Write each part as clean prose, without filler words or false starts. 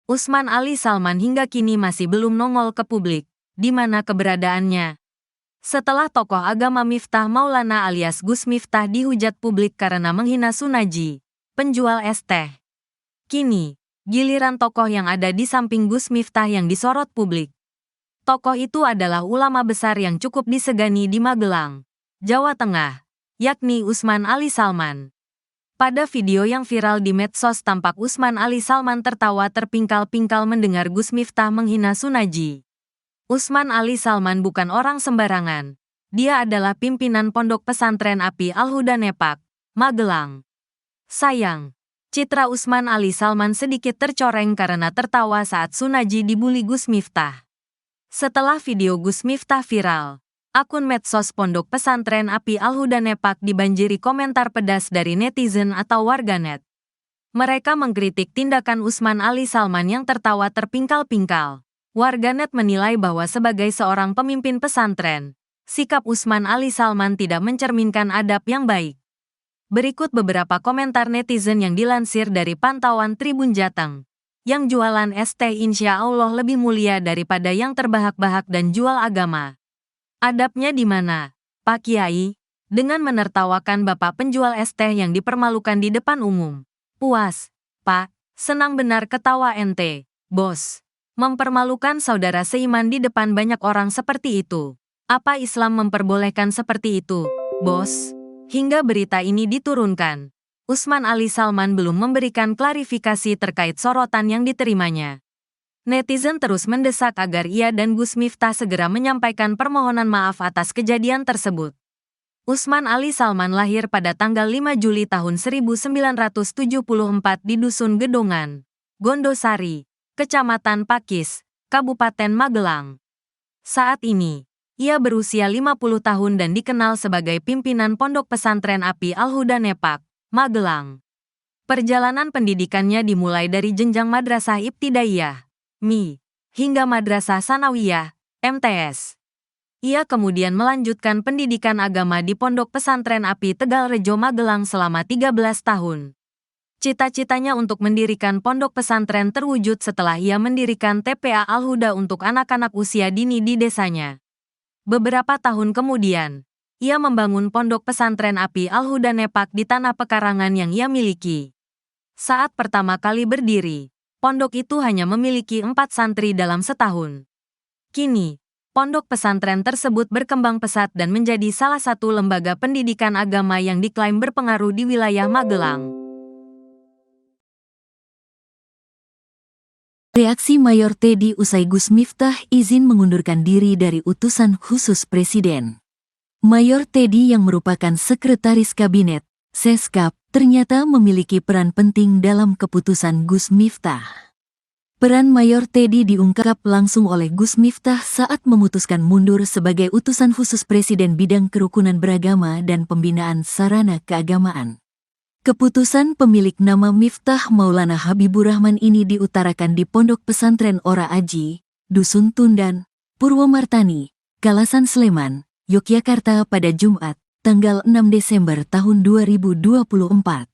Usman Ali Salman hingga kini masih belum nongol ke publik, di mana keberadaannya. Setelah tokoh agama Miftah Maulana alias Gus Miftah dihujat publik karena menghina Sunaji, penjual es teh. Kini, giliran tokoh yang ada di samping Gus Miftah yang disorot publik. Tokoh itu adalah ulama besar yang cukup disegani di Magelang, Jawa Tengah, yakni Usman Ali Salman. Pada video yang viral di medsos tampak Usman Ali Salman tertawa terpingkal-pingkal mendengar Gus Miftah menghina Sunaji. Usman Ali Salman bukan orang sembarangan. Dia adalah pimpinan Pondok Pesantren Api Al-Huda Nepak, Magelang. Sayang, citra Usman Ali Salman sedikit tercoreng karena tertawa saat Sunaji dibully Gus Miftah. Setelah video Gus Miftah viral, akun medsos Pondok Pesantren Api Al-Huda Nepak dibanjiri komentar pedas dari netizen atau warganet. Mereka mengkritik tindakan Usman Ali Salman yang tertawa terpingkal-pingkal. Warganet menilai bahwa sebagai seorang pemimpin pesantren, sikap Usman Ali Salman tidak mencerminkan adab yang baik. Berikut beberapa komentar netizen yang dilansir dari pantauan Tribun Jateng. Yang jualan es teh insya Allah lebih mulia daripada yang terbahak-bahak dan jual agama. Adabnya di mana, Pak Kiai? Dengan menertawakan bapak penjual es teh yang dipermalukan di depan umum. Puas, Pak, senang benar ketawa ente, bos. Mempermalukan saudara seiman di depan banyak orang seperti itu. Apa Islam memperbolehkan seperti itu, bos? Hingga berita ini diturunkan, Usman Ali Salman belum memberikan klarifikasi terkait sorotan yang diterimanya. Netizen terus mendesak agar ia dan Gus Miftah segera menyampaikan permohonan maaf atas kejadian tersebut. Usman Ali Salman lahir pada tanggal 5 Juli tahun 1974 di Dusun Gedongan, Gondosari, Kecamatan Pakis, Kabupaten Magelang. Saat ini, ia berusia 50 tahun dan dikenal sebagai pimpinan Pondok Pesantren Api Al-Huda Nepak, Magelang. Perjalanan pendidikannya dimulai dari jenjang Madrasah Ibtidaiyah, MI, hingga Madrasah Sanawiyah, MTS. Ia kemudian melanjutkan pendidikan agama di Pondok Pesantren Api Tegalrejo Magelang selama 13 tahun. Cita-citanya untuk mendirikan pondok pesantren terwujud setelah ia mendirikan TPA Al-Huda untuk anak-anak usia dini di desanya. Beberapa tahun kemudian, ia membangun Pondok Pesantren Api Al-Huda Nepak di tanah pekarangan yang ia miliki. Saat pertama kali berdiri, pondok itu hanya memiliki 4 santri dalam setahun. Kini, pondok pesantren tersebut berkembang pesat dan menjadi salah satu lembaga pendidikan agama yang diklaim berpengaruh di wilayah Magelang. Reaksi Mayor Teddy usai Gus Miftah izin mengundurkan diri dari utusan khusus Presiden. Mayor Teddy yang merupakan Sekretaris Kabinet, Seskap, ternyata memiliki peran penting dalam keputusan Gus Miftah. Peran Mayor Teddy diungkap langsung oleh Gus Miftah saat memutuskan mundur sebagai utusan khusus Presiden bidang kerukunan beragama dan pembinaan sarana keagamaan. Keputusan pemilik nama Miftah Maulana Habibur Rahman ini diutarakan di Pondok Pesantren Ora Aji, Dusun Tundan, Purwomartani, Kalasan Sleman, Yogyakarta pada Jumat, tanggal 6 Desember tahun 2024.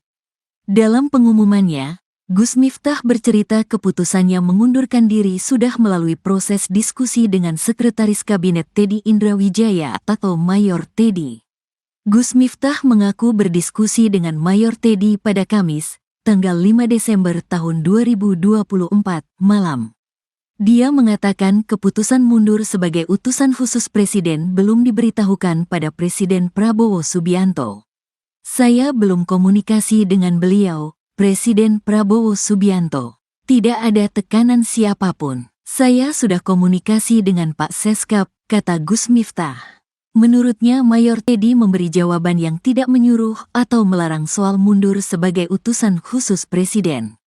Dalam pengumumannya, Gus Miftah bercerita keputusannya mengundurkan diri sudah melalui proses diskusi dengan Sekretaris Kabinet Teddy Indrawijaya atau Mayor Teddy. Gus Miftah mengaku berdiskusi dengan Mayor Teddy pada Kamis, tanggal 5 Desember tahun 2024, malam. Dia mengatakan keputusan mundur sebagai utusan khusus Presiden belum diberitahukan pada Presiden Prabowo Subianto. Saya belum komunikasi dengan beliau, Presiden Prabowo Subianto. Tidak ada tekanan siapapun. Saya sudah komunikasi dengan Pak Seskap, kata Gus Miftah. Menurutnya Mayor Teddy memberi jawaban yang tidak menyuruh atau melarang soal mundur sebagai utusan khusus Presiden.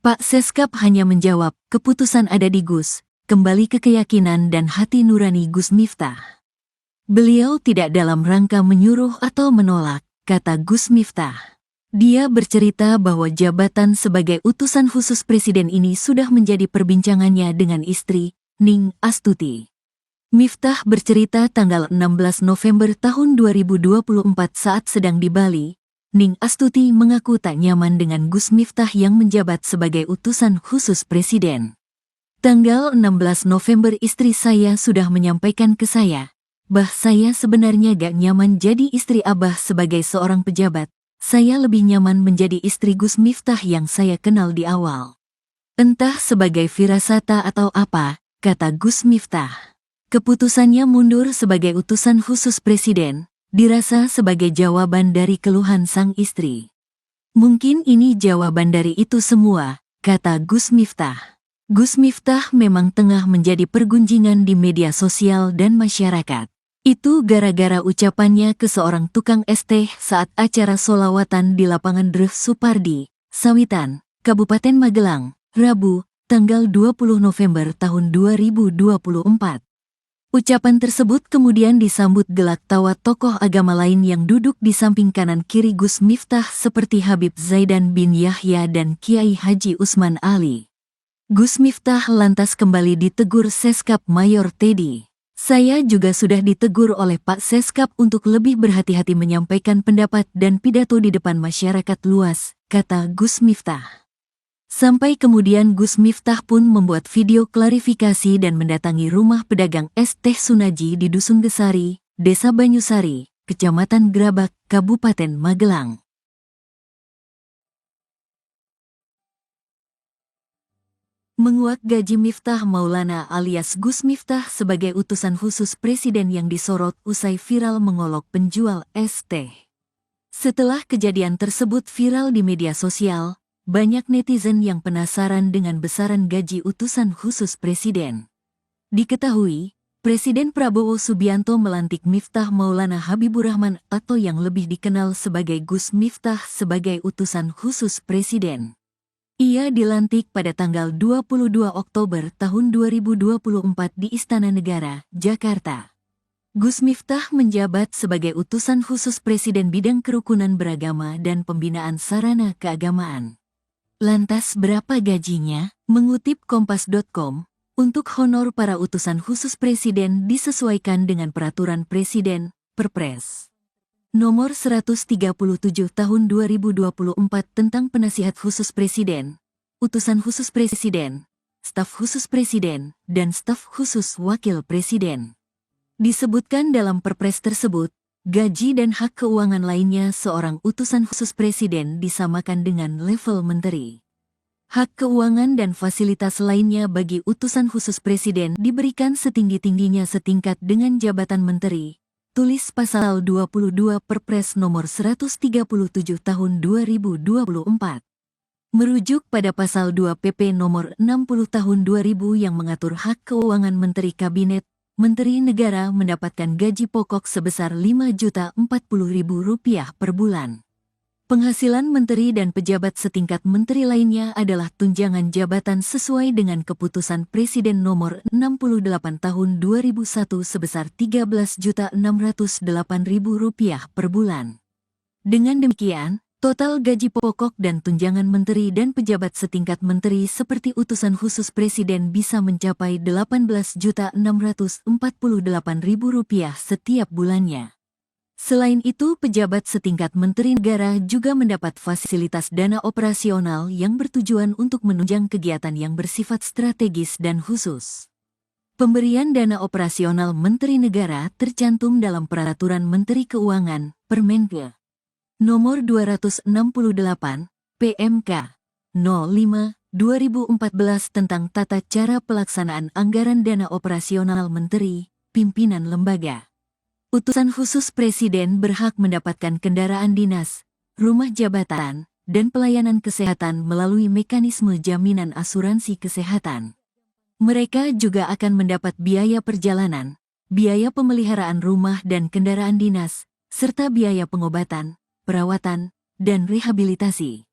Pak Seskap hanya menjawab, keputusan ada di Gus, kembali ke keyakinan dan hati nurani Gus Miftah. Beliau tidak dalam rangka menyuruh atau menolak, kata Gus Miftah. Dia bercerita bahwa jabatan sebagai utusan khusus Presiden ini sudah menjadi perbincangannya dengan istri, Ning Astuti. Miftah bercerita tanggal 16 November tahun 2024 saat sedang di Bali, Ning Astuti mengaku tak nyaman dengan Gus Miftah yang menjabat sebagai utusan khusus Presiden. Tanggal 16 November istri saya sudah menyampaikan ke saya, saya sebenarnya gak nyaman jadi istri Abah sebagai seorang pejabat. Saya lebih nyaman menjadi istri Gus Miftah yang saya kenal di awal. Entah sebagai firasata atau apa, kata Gus Miftah. Keputusannya mundur sebagai utusan khusus Presiden, dirasa sebagai jawaban dari keluhan sang istri. Mungkin ini jawaban dari itu semua, kata Gus Miftah. Gus Miftah memang tengah menjadi pergunjingan di media sosial dan masyarakat. Itu gara-gara ucapannya ke seorang tukang es teh saat acara sholawatan di lapangan Dref Supardi, Sawitan, Kabupaten Magelang, Rabu, tanggal 20 November tahun 2024. Ucapan tersebut kemudian disambut gelak tawa tokoh agama lain yang duduk di samping kanan kiri Gus Miftah seperti Habib Zaidan bin Yahya dan Kiai Haji Usman Ali. Gus Miftah lantas kembali ditegur Seskap Mayor Teddy. Saya juga sudah ditegur oleh Pak Seskap untuk lebih berhati-hati menyampaikan pendapat dan pidato di depan masyarakat luas, kata Gus Miftah. Sampai kemudian Gus Miftah pun membuat video klarifikasi dan mendatangi rumah pedagang es teh Sunaji di Dusun Gesari, Desa Banyusari, Kecamatan Grabak, Kabupaten Magelang. Menguak gaji Miftah Maulana alias Gus Miftah sebagai utusan khusus Presiden yang disorot usai viral mengolok penjual es teh. Setelah kejadian tersebut viral di media sosial, banyak netizen yang penasaran dengan besaran gaji utusan khusus Presiden. Diketahui, Presiden Prabowo Subianto melantik Miftah Maulana Habibur Rahman atau yang lebih dikenal sebagai Gus Miftah sebagai utusan khusus Presiden. Ia dilantik pada tanggal 22 Oktober tahun 2024 di Istana Negara, Jakarta. Gus Miftah menjabat sebagai utusan khusus Presiden bidang kerukunan beragama dan pembinaan sarana keagamaan. Lantas berapa gajinya? Mengutip Kompas.com, untuk honor para utusan khusus Presiden disesuaikan dengan Peraturan Presiden, Perpres. Nomor 137 Tahun 2024 tentang Penasihat Khusus Presiden, Utusan Khusus Presiden, Staf Khusus Presiden, dan Staf Khusus Wakil Presiden. Disebutkan dalam Perpres tersebut, gaji dan hak keuangan lainnya seorang utusan khusus Presiden disamakan dengan level menteri. Hak keuangan dan fasilitas lainnya bagi utusan khusus Presiden diberikan setinggi-tingginya setingkat dengan jabatan menteri. Tulis pasal 22 Perpres nomor 137 tahun 2024. Merujuk pada pasal 2 PP nomor 60 tahun 2000 yang mengatur hak keuangan Menteri Kabinet, Menteri Negara mendapatkan gaji pokok sebesar Rp5.040.000 per bulan. Penghasilan menteri dan pejabat setingkat menteri lainnya adalah tunjangan jabatan sesuai dengan keputusan Presiden nomor 68 tahun 2001 sebesar Rp13.608.000 per bulan. Dengan demikian, total gaji pokok dan tunjangan menteri dan pejabat setingkat menteri seperti utusan khusus Presiden bisa mencapai Rp18.648.000 setiap bulannya. Selain itu, pejabat setingkat Menteri Negara juga mendapat fasilitas dana operasional yang bertujuan untuk menunjang kegiatan yang bersifat strategis dan khusus. Pemberian dana operasional Menteri Negara tercantum dalam Peraturan Menteri Keuangan, Permenkeu. Nomor 268, PMK, 05/2014 tentang tata cara pelaksanaan anggaran dana operasional Menteri, Pimpinan Lembaga. Utusan khusus Presiden berhak mendapatkan kendaraan dinas, rumah jabatan, dan pelayanan kesehatan melalui mekanisme jaminan asuransi kesehatan. Mereka juga akan mendapat biaya perjalanan, biaya pemeliharaan rumah dan kendaraan dinas, serta biaya pengobatan, perawatan, dan rehabilitasi.